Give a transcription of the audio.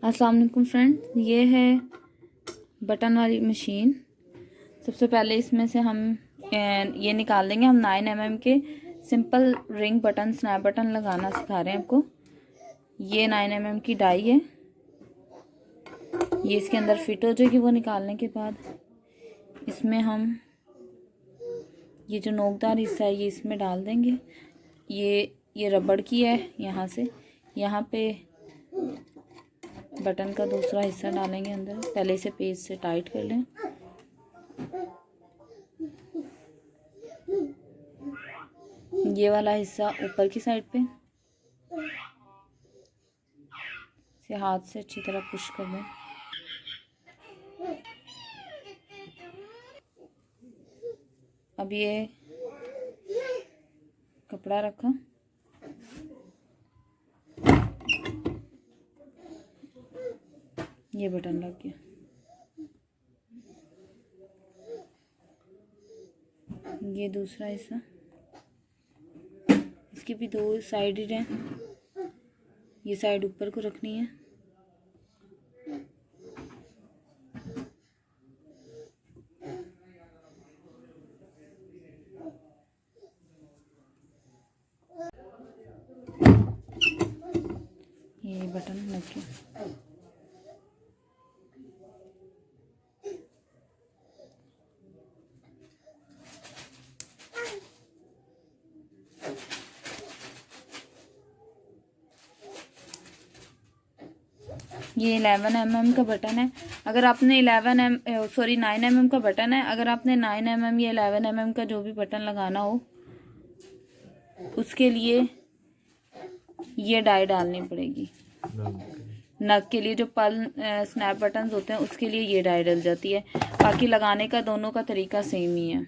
अस्सलाम वालेकुम फ्रेंड, ये है बटन वाली मशीन। सबसे पहले इसमें से हम ये निकाल देंगे। हम 9 mm के simple ring button snap button लगाना सिखा रहे हैं आपको। ये 9 mm की डाई है, ये इसके अंदर फिट हो जाएगी। वो निकालने के बाद इसमें हम ये जो नोकदार हिस्सा है ये इसमें डाल देंगे। ये रबड़ की है। यहाँ से यहाँ पे बटन का दूसरा हिस्सा डालेंगे अंदर। पहले इसे पेज से टाइट कर लें। ये वाला हिस्सा ऊपर की साइड पे इसे हाथ से अच्छी तरह पुश कर लें। अब ये कपड़ा रखा, ये बटन लग गया। ये दूसरा हिस्सा, इसकी भी 2 साइड हैं। ये साइड ऊपर को रखनी है। ये बटन लग गया। ये 11 mm का बटन है। अगर आपने 9 mm का बटन है। अगर आपने 9 mm या 11 mm का जो भी बटन लगाना हो, उसके लिए ये डाई डालनी पड़ेगी। नग के लिए जो स्नैप बटन्स होते हैं उसके लिए ये डाई डल जाती है। बाकी लगाने का दोनों का तरीका सेम ही है।